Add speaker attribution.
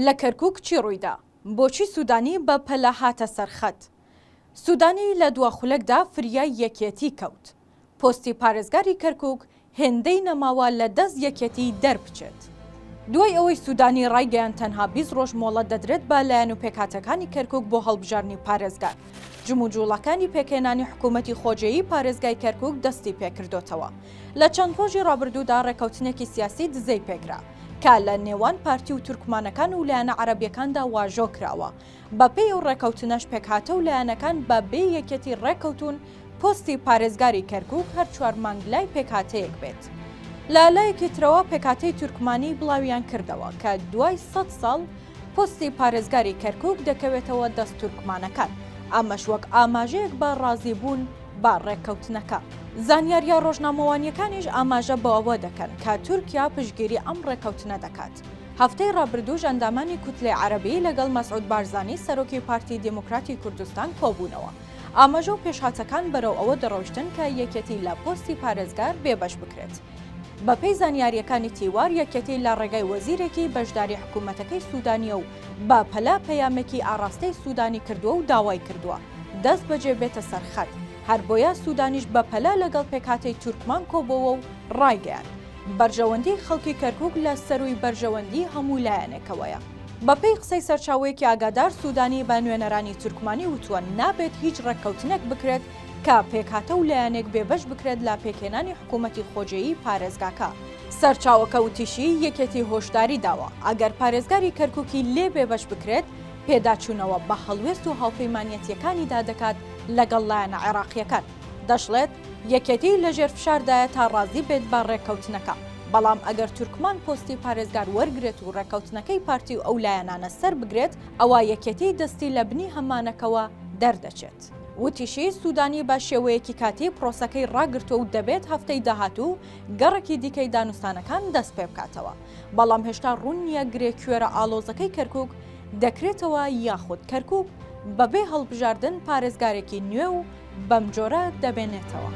Speaker 1: لە کەرکووک چی ڕوویدا؟ بۆچی سوودانی بە پەلا هاتە سەرخەت؟ سوودانی لە دواخولەکدا فریای یەکێتی کەوت. پۆستی پارێزگاری کەرکووک هێندەی نەماوە لە دەست یەکێتی دەربچێت. دوای ئەوەی سوودانی ڕایگەیان تەنها 20 ڕۆژ مۆڵەت دەدرێت بە لایەن و پێکهاتەکانی کەرکووک بۆ هەڵبژاردنی پارێزگار. جموجوڵەکانی پێکهێنانی حکوومەتی خۆجێیی پارێزگای کەرکووک دەستی پێکردوتەوە. لە چەند ڕۆژی ڕابردوودا ڕێکەوتنێکی سیاسی دزەی پێکرا کە لە نێوان پارتی و تورکمانەکان و لایەنە عەرەبیەکاندا واژۆ کراوە. بەپێی ئەو ڕێکەوتنەش پێکهاتە و لایەنەکان بە بێ یەکێتی ڕێکەوتون پۆستی پارێزگاری کەرکووک هەر 4 مانگ لای پێکهاتەیەک بێت. لە لایەکی ترەوە پێکهاتەی تورکمانی بڵاویان کردەوە کە دوای 100 ساڵ پۆستی پارێزگاری کەرکووک دەکەوێتەوە دەست تورکمانەکان. ئەمەش وەک ئاماژەیەک بە ڕازیبوون با ڕێکەوتنەکە. زانیاریە ڕۆژنامەوانیەکانیش ئاماژە بەوە دەکەن کە تورکیا پشتگیری ئەم ڕێکەوتنە دەکات. هەفتەی ڕابردوو ئەندامانی کوتلەی عەرەبی لەگەڵ مەسعود بارزانی سەرۆکی پارتی دموکراتی کوردستان کۆبوونەوە. ئاماژە و پێشهاتەکان بەرەو ئەوە دەڕۆشتن کە یەکێتی لە پۆستی پارێزگار بێبەش بکرێت. بەپێی زانیاریەکانی تیوار یەکێتی لە ڕێگای وەزیرێکی بەشداری حکوومەتەکەی سوودانیە و با پەلا پەیامێکی ئاڕاستەی سوودانی کردووە و داوای کردووە دەست بەجێ بێتە سەرخەت. هەر بۆیە سوودانیش بە پەلا لەگەڵ پێکهاتەی تورکمان کۆبەوە و ڕایگەیان. بەرژەوەندی خەڵکی کەرکووک لە سەروی بەرژەوەندی هەموو لایەنێکەوەیە. بەپێی قسەی سەرچاوەیەکی ئاگادار سوودانی بە نوێنەرانی تورکمانی وتووە نابێت هیچ ڕێکەوتنێک بکرێت کە پێکهاتە و لایەنێک بێبەش بکرێت لە پێکهێنانی حکوومەتی خۆجێیی پارێزگاکە. سەرچاوەکە وتیشی یەکێتی هۆشداری داوە ئەگەر پارێزگاری کەرکووکی لێ بێبەش بکرێت پێداچوونەوە بە هەڵوێست و هاوپەیمانیەتیەکانیدا دەکات لەگەڵ لایەنە عێراقیەکان. دەشڵێت یەکێتی لەژێر فشاردایە تا ڕازی بێت بە ڕێکەوتنەکە. بەڵام ئەگەر تورکمان پۆستی پارێزگار وەرگرێت و ڕێکەوتنەکەی پارتی و ئەو لایەنانە سەر بگرێت ئەوە یەکێتی دەستی لە بنی هەمانەکەوە دەردەچێت. وتیشی سوودانی بە شێوەیەکی کاتی پرۆسەکەی ڕاگرتووە و دەبێت هەفتەی داهاتوو گەڕێکی دیکەی دانوستانەکان دەست پێ بکاتەوە. بەڵام هێشتا ڕوون نییە گرێ کوێرە ئاڵۆزەکەی کەرکووک دەکرێتەوە یاخود کەرکووک بەبێ هەڵبژاردن پارێزگارێکی نوێ و بەم جۆرە دەبێنێتەوە.